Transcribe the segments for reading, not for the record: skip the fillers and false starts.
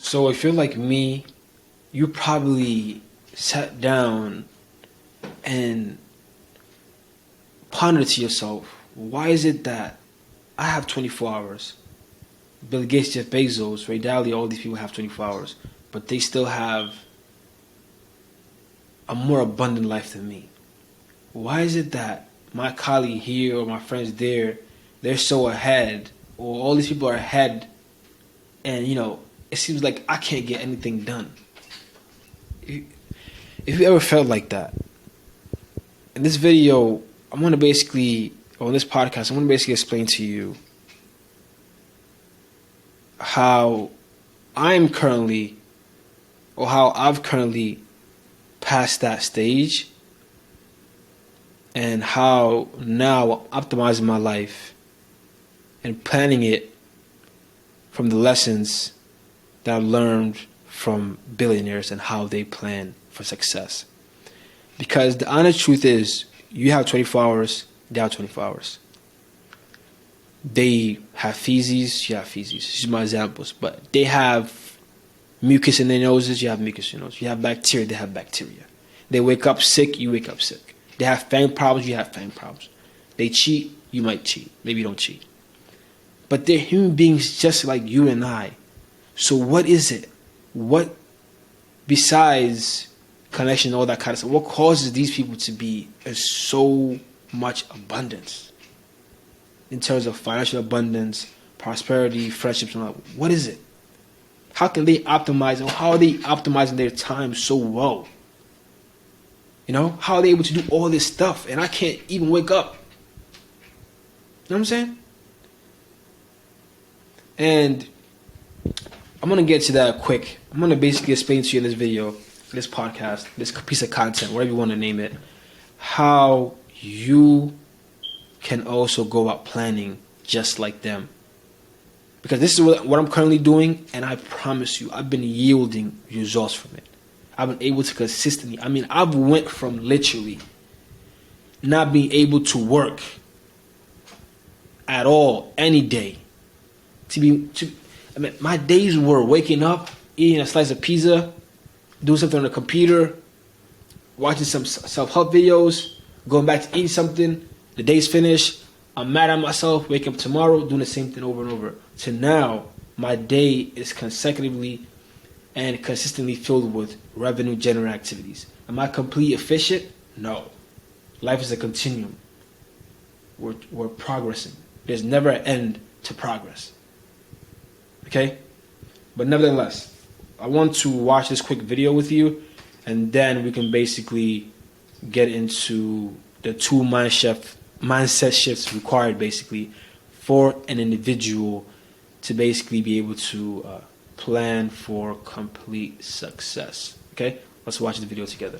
So if you're like me, you probably sat down and pondered to yourself, why is it that I have 24 hours? Bill Gates, Jeff Bezos, Ray Dalio, all these people have 24 hours, but they still have a more abundant life than me. Why is it that my colleague here or my friends there, they're so ahead, or all these people are ahead, and it seems like I can't get anything done? If you ever felt like that, in this video, on this podcast, I'm going to basically explain to you how I've currently passed that stage, and how now I'm optimizing my life and planning it from the lessons that I've learned from billionaires and how they plan for success. Because the honest truth is, you have 24 hours, they have 24 hours. They have feces, you have feces. These are my examples. But they have mucus in their noses, you have mucus in your nose. You have bacteria, they have bacteria. They wake up sick, you wake up sick. They have fang problems, you have fang problems. They cheat, you might cheat. Maybe you don't cheat. But they're human beings just like you and I. So what is it? What, besides connection and all that kind of stuff, what causes these people to be in so much abundance? In terms of financial abundance, prosperity, friendships, and all that. What is it? How can they optimize, and how are they optimizing their time so well? How are they able to do all this stuff? And I can't even wake up. You know what I'm saying? And I'm going to get to that quick. I'm going to basically explain to you in this video, this podcast, this piece of content, whatever you want to name it, how you can also go about planning just like them. Because this is what I'm currently doing, and I promise you, I've been yielding results from it. I've been able to consistently, I've went from literally not being able to work at all any day my days were waking up, eating a slice of pizza, doing something on the computer, watching some self-help videos, going back to eating something. The day's finished. I'm mad at myself. Wake up tomorrow, doing the same thing over and over. To now, my day is consecutively and consistently filled with revenue-generating activities. Am I completely efficient? No. Life is a continuum. We're progressing. There's never an end to progress. Okay? But nevertheless, I want to watch this quick video with you, and then we can basically get into the two mindset shifts required basically for an individual to basically be able to plan for complete success. Okay? Let's watch the video together.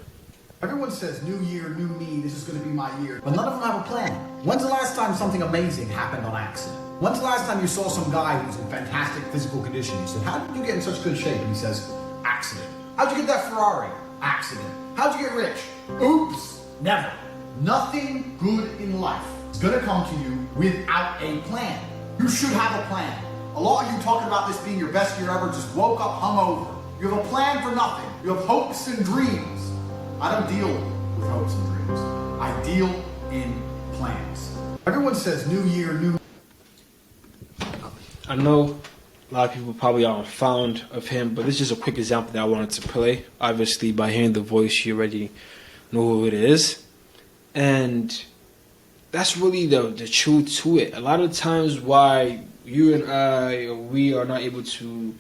Everyone says, new year, new me, this is going to be my year. But none of them have a plan. When's the last time something amazing happened on accident? When's the last time you saw some guy who's in fantastic physical condition? You said, how did you get in such good shape? And he says, accident. How'd you get that Ferrari? Accident. How'd you get rich? Oops. Never. Nothing good in life is going to come to you without a plan. You should have a plan. A lot of you talking about this being your best year ever just woke up hungover. You have a plan for nothing. You have hopes and dreams. I don't deal with hopes and dreams. I deal in plans. Everyone says new year, new... I know a lot of people probably aren't fond of him, but this is just a quick example that I wanted to play. Obviously, by hearing the voice, you already know who it is. And that's really the truth to it. A lot of times why you and I, or we are not able to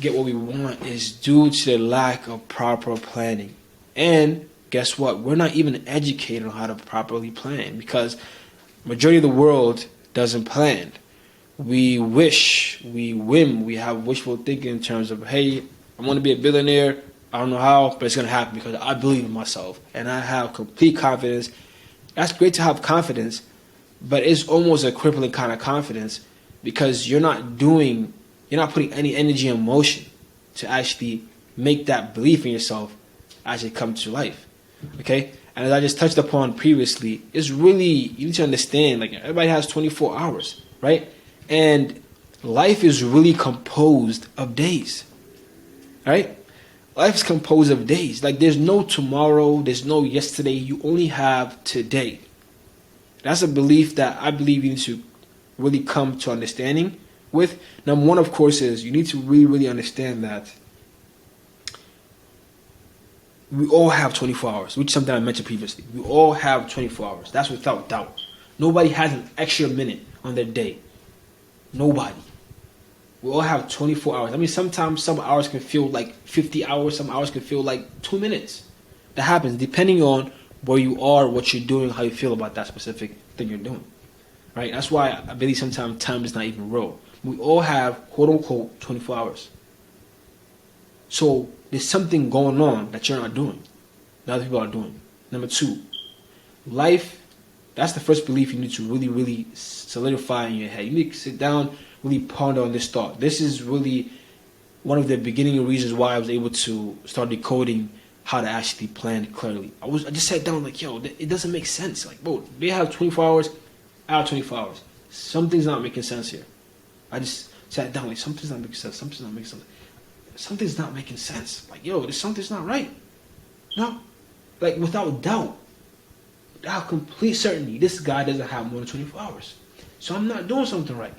get what we want is due to the lack of proper planning. And guess what? We're not even educated on how to properly plan, because majority of the world doesn't plan. We wish, we whim, we have wishful thinking in terms of, hey, I want to be a billionaire. I don't know how, but it's going to happen because I believe in myself and I have complete confidence. That's great to have confidence, but it's almost a crippling kind of confidence because you're not putting any energy and motion to actually make that belief in yourself actually come to life. Okay? And as I just touched upon previously, it's really, you need to understand, like, everybody has 24 hours, right? And life is really composed of days. right? Life is composed of days. Like there's no tomorrow, there's no yesterday. You only have today. That's a belief that I believe you need to really come to understanding with. Number one, of course, is you need to really, really understand that we all have 24 hours, which is something I mentioned previously. We all have 24 hours. That's without doubt. Nobody has an extra minute on their day. Nobody. We all have 24 hours. I mean, sometimes some hours can feel like 50 hours. Some hours can feel like 2 minutes. That happens depending on where you are, what you're doing, how you feel about that specific thing you're doing. Right? That's why I believe sometimes time is not even real. We all have, quote unquote, 24 hours. So there's something going on that you're not doing, that other people are doing. Number two, life, that's the first belief you need to really, really solidify in your head. You need to sit down, really ponder on this thought. This is really one of the beginning reasons why I was able to start decoding how to actually plan clearly. I just sat down like, yo, it doesn't make sense. Like, bro, they have 24 hours, I have 24 hours. Something's not making sense here. I just sat down like, something's not making sense. Something's not making sense. Something's not making sense. Like, yo, something's not right. No. Like, without doubt, without complete certainty, this guy doesn't have more than 24 hours. So I'm not doing something right.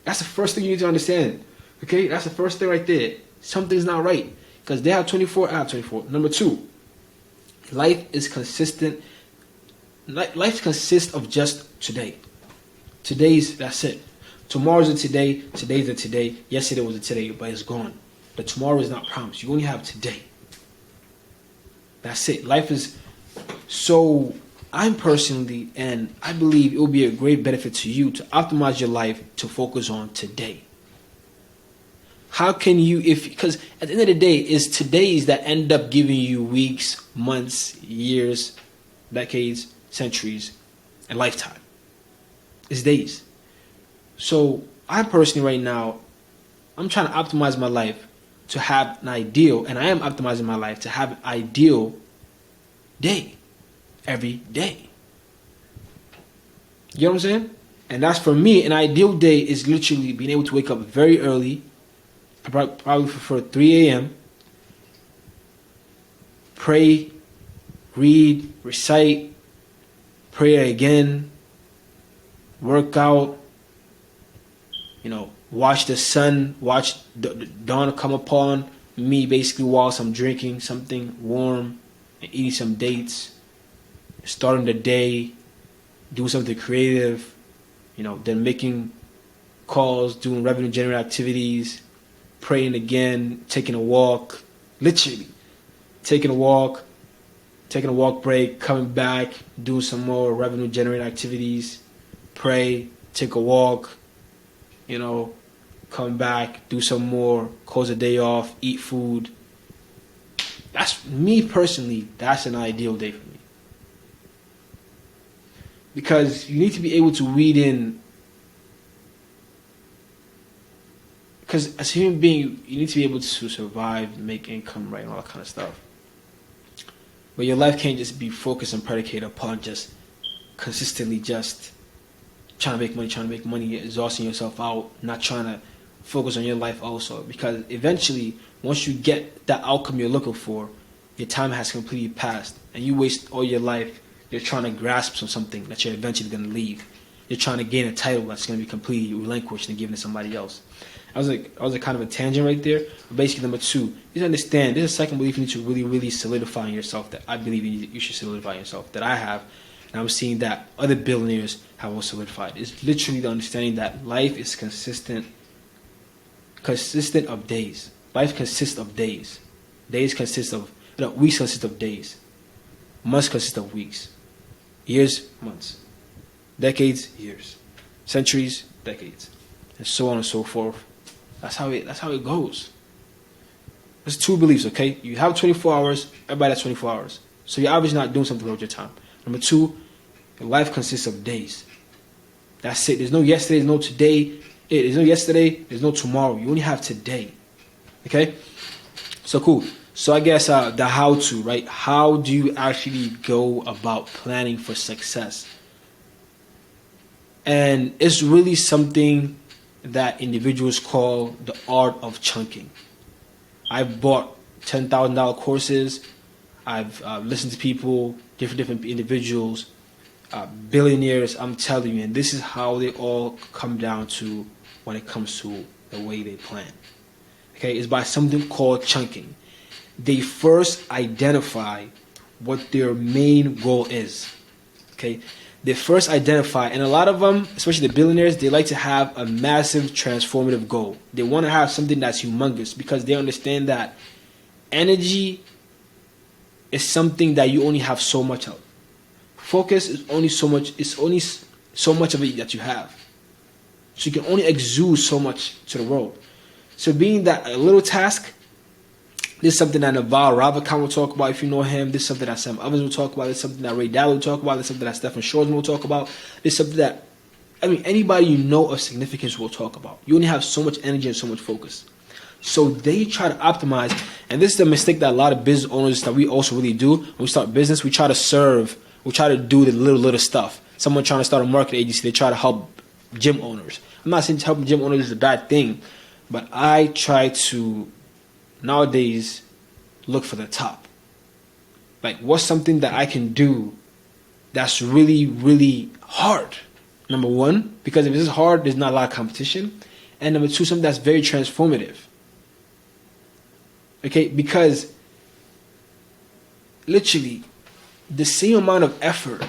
That's the first thing you need to understand. Okay? That's the first thing right there. Something's not right. Because they have 24, I have 24. Number two, life is consistent. Life consists of just today. That's it. Tomorrow's a today, today's a today, yesterday was a today, but it's gone. The tomorrow is not promised. You only have today. That's it. Life is so, I'm personally, and I believe it will be a great benefit to you to optimize your life to focus on today. How can you, because at the end of the day, it's today's that end up giving you weeks, months, years, decades, centuries, and lifetime. It's days. So I personally right now, I'm trying to optimize my life to have an ideal, and I am optimizing my life to have an ideal day every day. You know what I'm saying? And that's for me, an ideal day is literally being able to wake up very early, probably for 3 a.m., pray, read, recite, pray again, work out, watch the sun, watch the dawn come upon me basically whilst I'm drinking something warm and eating some dates, starting the day, doing something creative, then making calls, doing revenue generating activities, praying again, taking a walk, literally taking a walk break, coming back, doing some more revenue generating activities, pray, take a walk, come back, do some more, close the day off, eat food. That's me personally, that's an ideal day for me. Because you need to be able to weed in, because as a human being, you need to be able to survive, make income, right, and all that kind of stuff. But your life can't just be focused and predicated upon just consistently just trying to make money, exhausting yourself out, not trying to focus on your life also. Because eventually, once you get that outcome you're looking for, your time has completely passed. And you waste all your life, you're trying to grasp on something that you're eventually going to leave. You're trying to gain a title that's going to be completely relinquished and given to somebody else. I was a kind of a tangent right there. But basically, number two, you understand, there's a second belief you need to really, really solidify in yourself that I believe you should solidify in yourself, that I have. And I'm seeing that other billionaires have all solidified. It's literally the understanding that life is consistent of days. Life consists of days. Weeks consist of days. Months consist of weeks. Years, months. Decades, years. Centuries, decades. And so on and so forth. That's how it goes. There's two beliefs, okay? You have 24 hours, everybody has 24 hours. So you're obviously not doing something with your time. Number two, your life consists of days. That's it. There's no yesterday, there's no today. There's no yesterday, there's no tomorrow. You only have today. Okay? So cool. So I guess the how-to, right? How do you actually go about planning for success? And it's really something that individuals call the art of chunking. I've bought $10,000 courses. I've listened to people, different individuals, billionaires. I'm telling you, and this is how they all come down to when it comes to the way they plan. Okay, it's by something called chunking. They first identify what their main goal is. Okay, they first identify, and a lot of them, especially the billionaires, they like to have a massive transformative goal. They want to have something that's humongous because they understand that energy is something that you only have so much of. Focus is only so much. It's only so much of it that you have. So you can only exude so much to the world. So being that a little task, this is something that Naval Ravikant will talk about if you know him. This is something that Sam Evans will talk about. This is something that Ray Dalio will talk about. This is something that Stephen Schwarzman will talk about. This is something that, anybody you know of significance will talk about. You only have so much energy and so much focus. So they try to optimize, and this is the mistake that a lot of business owners that we also really do. When we start business, we try to serve, we try to do the little stuff. Someone trying to start a marketing agency, they try to help gym owners. I'm not saying helping gym owners is a bad thing, but I try to nowadays look for the top. Like, what's something that I can do that's really, really hard? Number one, because if it's hard, there's not a lot of competition. And number two, something that's very transformative. Okay, because literally the same amount of effort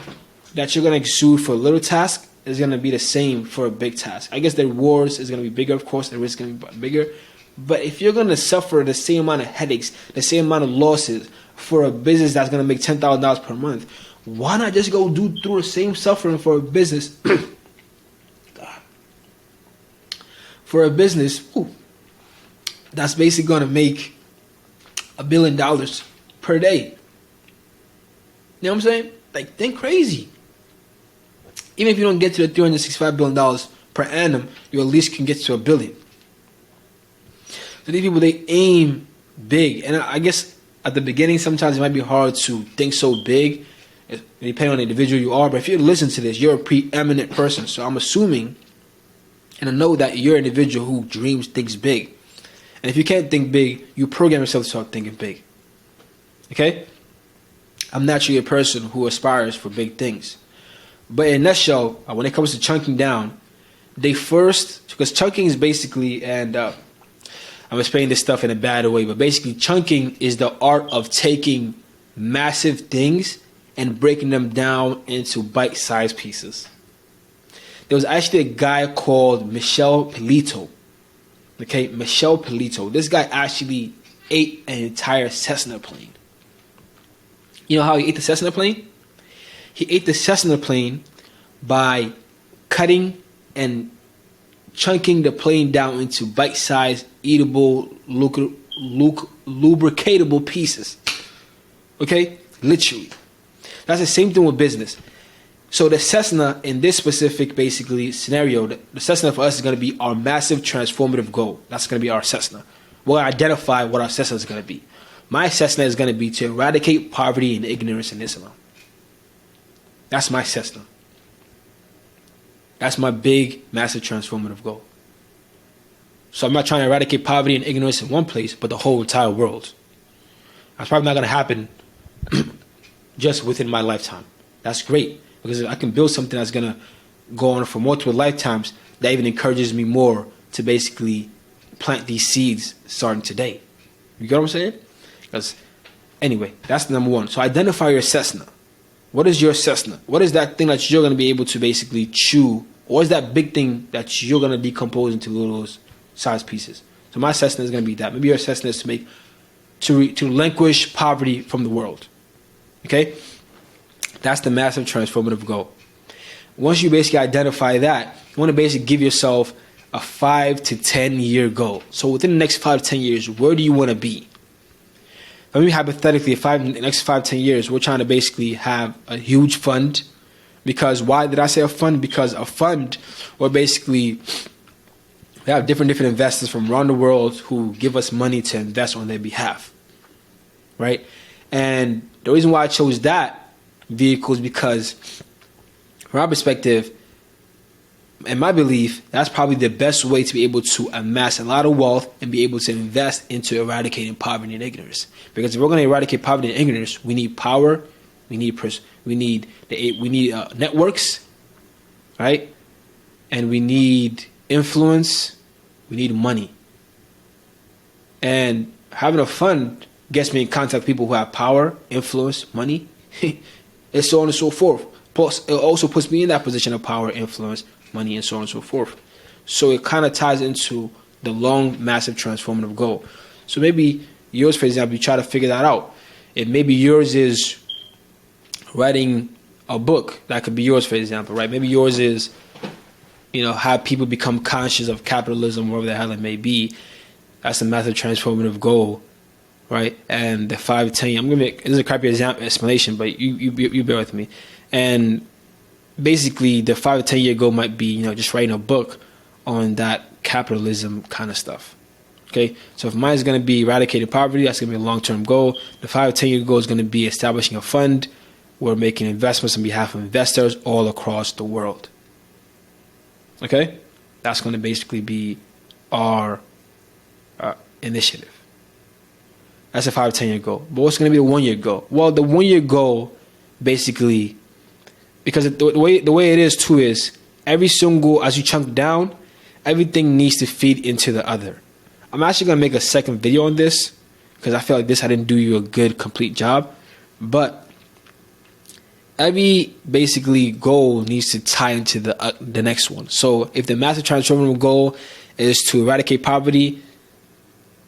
that you're going to exude for a little task is going to be the same for a big task. I guess the rewards is going to be bigger, of course, the risk is going to be bigger. But if you're going to suffer the same amount of headaches, the same amount of losses for a business that's going to make $10,000 per month, why not just go do through the same suffering for a business? For a business that's basically going to make $1 billion per day. You know what I'm saying? Like, think crazy. Even if you don't get to the $365 billion per annum, you at least can get to $1 billion. So these people, they aim big. And I guess at the beginning, sometimes it might be hard to think so big, depending on the individual you are. But if you listen to this, you're a preeminent person. So I'm assuming, and I know that you're an individual who dreams, thinks big. And if you can't think big, you program yourself to start thinking big. Okay? I'm naturally a person who aspires for big things. But in a nutshell, when it comes to chunking down, they first, because chunking is basically, and I'm explaining this stuff in a bad way, but basically chunking is the art of taking massive things and breaking them down into bite-sized pieces. There was actually a guy called Michel Pelito. Okay, Michel Pelito. This guy actually ate an entire Cessna plane. You know how he ate the Cessna plane? He ate the Cessna plane by cutting and chunking the plane down into bite-sized, eatable, lubricatable pieces. Okay? Literally. That's the same thing with business. So the Cessna, in this specific, basically, scenario, the Cessna for us is going to be our massive transformative goal. That's going to be our Cessna. We'll identify what our Cessna is going to be. My Cessna is going to be to eradicate poverty and ignorance in Islam. That's my Cessna. That's my big, massive transformative goal. So I'm not trying to eradicate poverty and ignorance in one place, but the whole entire world. That's probably not going to happen just within my lifetime. That's great, because I can build something that's going to go on for multiple lifetimes that even encourages me more to basically plant these seeds starting today. You get what I'm saying? Because anyway, that's number one. So identify your Cessna. What is your Cessna? What is that thing that you're going to be able to basically chew? What is that big thing that you're going to decompose into little size pieces? So my Cessna is going to be that. Maybe your Cessna is to relinquish poverty from the world. Okay? That's the massive transformative goal. Once you basically identify that, you want to basically give yourself a 5 to 10 year goal. So within the next 5 to 10 years, where do you want to be? For me, hypothetically, in the next 5 to 10 years, we're trying to basically have a huge fund. Because why did I say a fund? Because a fund where basically we have different investors from around the world who give us money to invest on their behalf. Right? And the reason why I chose that vehicle is because, from our perspective, in my belief, that's probably the best way to be able to amass a lot of wealth and be able to invest into eradicating poverty and ignorance. Because if we're going to eradicate poverty and ignorance, we need power, we need networks, right? And we need influence, we need money. And having a fund gets me in contact with people who have power, influence, money, and so on and so forth. Plus, it also puts me in that position of power, influence, money, and so on and so forth. So it kind of ties into the long, massive, transformative goal. So maybe yours, for example, you try to figure that out. If maybe yours is writing a book, that could be yours, for example, right? Maybe yours is, have people become conscious of capitalism, wherever the hell it may be. That's a massive, transformative goal, right? And the 5 to 10 year, this is a crappy explanation, but you bear with me. And basically, the 5 to 10 year goal might be, just writing a book on that capitalism kind of stuff. Okay, so if mine is going to be eradicating poverty, that's going to be a long-term goal. The 5 to 10 year goal is going to be establishing a fund. We're making investments on behalf of investors all across the world. Okay, that's going to basically be our initiative. That's a 5 to 10 year goal. But what's going to be the 1 year goal? Well, the 1 year goal, basically, because the way it is too is every single, as you chunk down, everything needs to feed into the other. I'm actually going to make a second video on this because I feel like I didn't do you a good, complete job. But every basically goal needs to tie into the next one. So if the massive transformative goal is to eradicate poverty,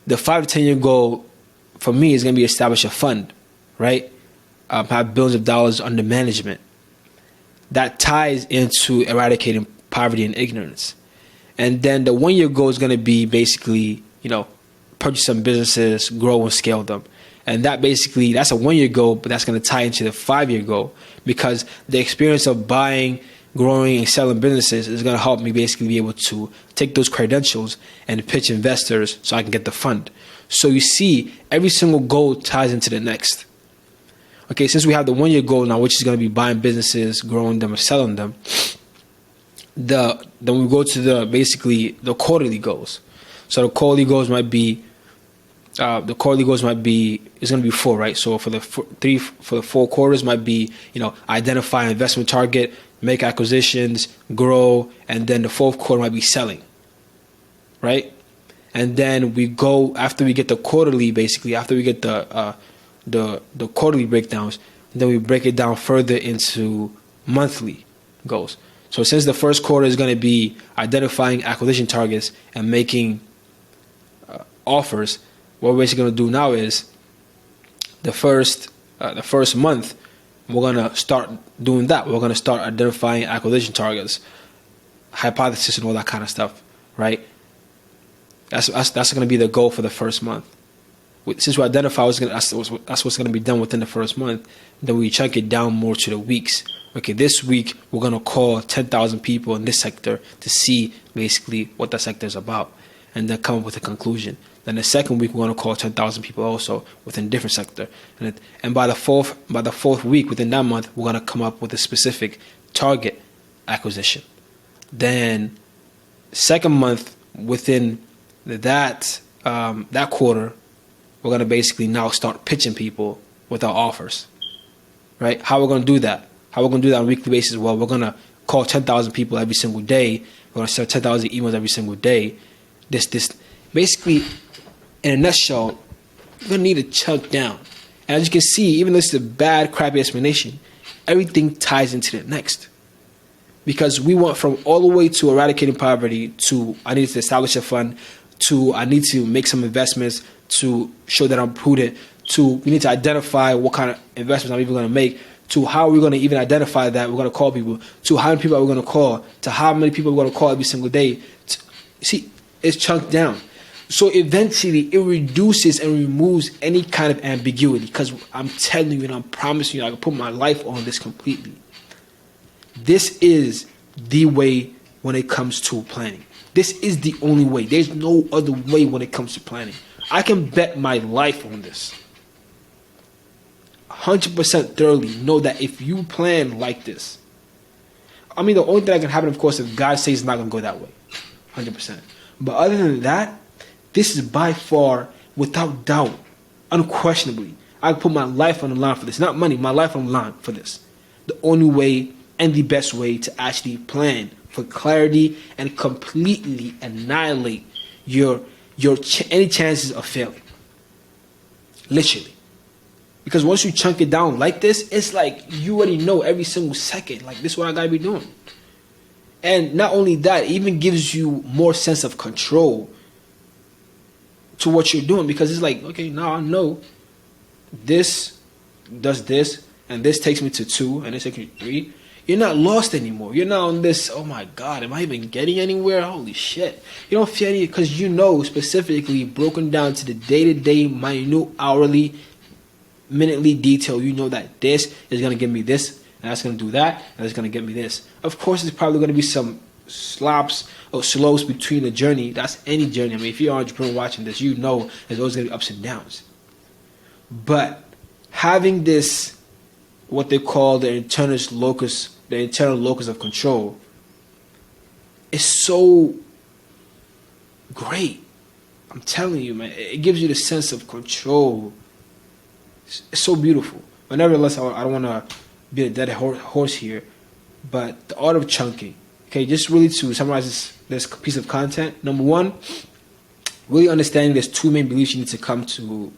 the 5 to 10 year goal for me is going to be establish a fund, right? Have billions of dollars under management. That ties into eradicating poverty and ignorance. And then the 1 year goal is going to be basically, purchase some businesses, grow and scale them. And that's a 1 year goal, but that's going to tie into the 5 year goal because the experience of buying, growing, and selling businesses is going to help me basically be able to take those credentials and pitch investors so I can get the fund. So you see, every single goal ties into the next. Okay, since we have the 1 year goal now, which is going to be buying businesses, growing them, or selling them, then we go to the quarterly goals. So the quarterly goals might be it's going to be 4, right? So for the 4 quarters might be identify an investment target, make acquisitions, grow, and then the 4th quarter might be selling, right? And then we go after we get the quarterly, basically after we get the quarterly breakdowns, then we break it down further into monthly goals. So since the first quarter is going to be identifying acquisition targets and making offers, what we're basically going to do now is the first month we're going to start doing that. We're going to start identifying acquisition targets, hypothesis, and all that kind of stuff, right? That's going to be the goal for the first month. Since we identify that's what's going to be done within the first month, then we chunk it down more to the weeks. Okay, this week we're going to call 10,000 people in this sector to see basically what that sector is about, and then come up with a conclusion. Then the second week we're going to call 10,000 people also within a different sector, and by the fourth week within that month we're going to come up with a specific target acquisition. Then second month within that quarter, we're going to basically now start pitching people with our offers, right? How we're going to do that? How we're going to do that on a weekly basis? Well, we're going to call 10,000 people every single day. We're going to send 10,000 emails every single day. This basically, in a nutshell, you're going to need to chunk down. And as you can see, even though this is a bad, crappy explanation, everything ties into the next. Because we went from all the way to eradicating poverty to I need to establish a fund to I need to make some investments to show that I'm prudent to we need to identify what kind of investments I'm even going to make to how are we going to even identify that we're going to call people to how many people are we going to call to how many people we're going to call every single day. See, it's chunked down. So eventually it reduces and removes any kind of ambiguity because I'm telling you and I'm promising you I can put my life on this completely. This is the way when it comes to planning. This is the only way. There's no other way when it comes to planning. I can bet my life on this. 100% thoroughly know that if you plan like this, I mean, the only thing that can happen, of course, if God says it's not going to go that way. 100%. But other than that, this is by far, without doubt, unquestionably, I put my life on the line for this. Not money, my life on the line for this. The only way and the best way to actually plan for clarity and completely annihilate your any chances of failing. Literally. Because once you chunk it down like this, it's like you already know every single second, like, this is what I gotta be doing. And not only that, it even gives you more sense of control to what you're doing, because it's like, okay, now I know this does this, and this takes me to 2, and this takes me to 3. You're not lost anymore. You're not on this, oh my God, am I even getting anywhere? Holy shit. You don't feel any, because you know specifically, broken down to the day-to-day, minute, hourly, minutely detail, you know that this is going to give me this, and that's going to do that, and it's going to get me this. Of course, there's probably going to be some slops or slows between the journey. That's any journey. I mean, if you're an entrepreneur watching this, you know there's always going to be ups and downs. But having this, what they call the internal locus of control, is so great. I'm telling you, man, it gives you the sense of control. It's so beautiful. But nevertheless, I don't want to be a dead horse here, but the art of chunking. Okay, just really to summarize this piece of content. Number one, really understanding there's 2 main beliefs you need to come to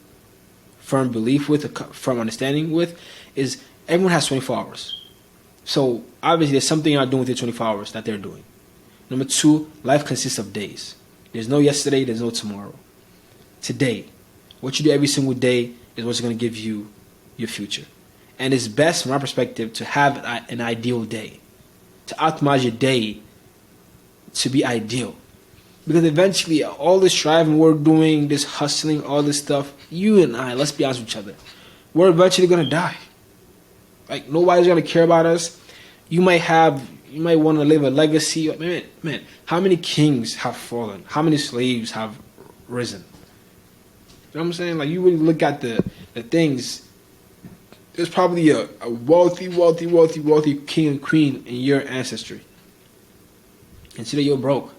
firm belief with, a firm understanding with, is everyone has 24 hours. So obviously there's something you're not doing with your 24 hours that they're doing. Number 2, life consists of days. There's no yesterday, there's no tomorrow. Today, what you do every single day is what's going to give you your future. And it's best, from my perspective, to have an ideal day. To optimize your day to be ideal. Because eventually, all this striving we're doing, this hustling, all this stuff, you and I, let's be honest with each other, we're eventually going to die. Like, nobody's going to care about us. You might want to leave a legacy. Man, how many kings have fallen? How many slaves have risen? You know what I'm saying? Like, you really look at the things. There's probably a wealthy king and queen in your ancestry. And today you're broke,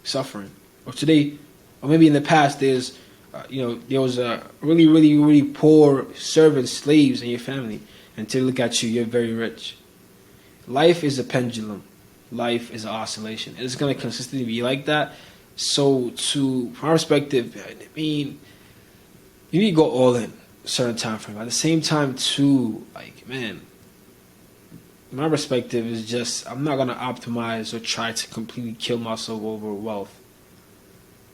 suffering. Or today, or maybe in the past, there was a really poor servants, slaves in your family. And today look at you, you're very rich. Life is a pendulum. Life is an oscillation. It's going to consistently be like that. So, from our perspective, I mean, you need to go all in a certain time frame. At the same time, too, like, man, my perspective is just, I'm not going to optimize or try to completely kill myself over wealth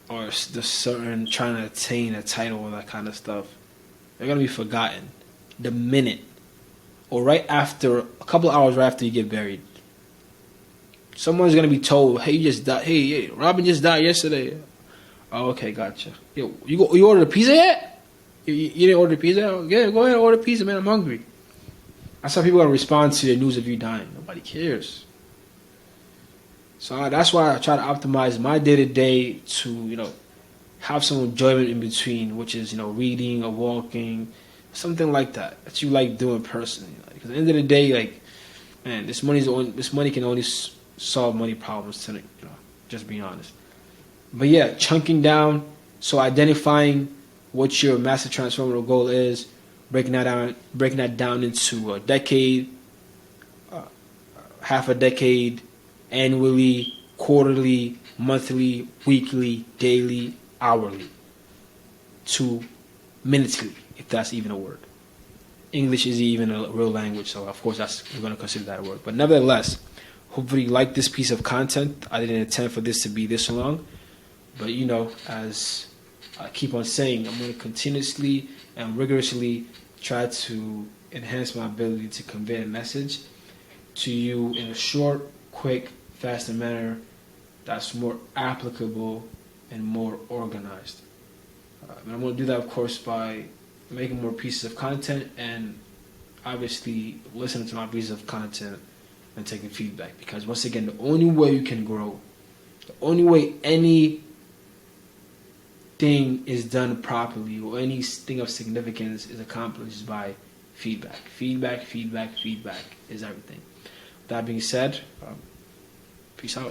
or the certain trying to attain a title or that kind of stuff. They're going to be forgotten the minute or right after, a couple of hours right after you get buried. Someone's going to be told, hey, you just died. Hey, Robin just died yesterday. Oh, okay, gotcha. Yo, you ordered a pizza yet? You didn't order pizza? Yeah, go ahead and order pizza, man. I'm hungry. That's how people are going to respond to the news of you dying. Nobody cares. So that's why I try to optimize my day-to-day to, have some enjoyment in between, which is, reading or walking, something like that you like doing personally. Because at the end of the day, like, man, this money can only solve money problems tonight, just being honest. But yeah, chunking down, so identifying what your massive transformative goal is, breaking that down into a decade, half a decade, annually, quarterly, monthly, weekly, daily, hourly, to minutely, if that's even a word. English is even a real language, so of course we're going to consider that a word. But nevertheless, hopefully you like this piece of content. I didn't intend for this to be this long, but as I keep on saying, I'm going to continuously and rigorously try to enhance my ability to convey a message to you in a short, quick, faster manner that's more applicable and more organized. And I'm going to do that, of course, by making more pieces of content and obviously listening to my pieces of content and taking feedback. Because once again, the only way you can grow, the only way anything is done properly or anything of significance is accomplished by feedback. Feedback is everything. that being said, peace out.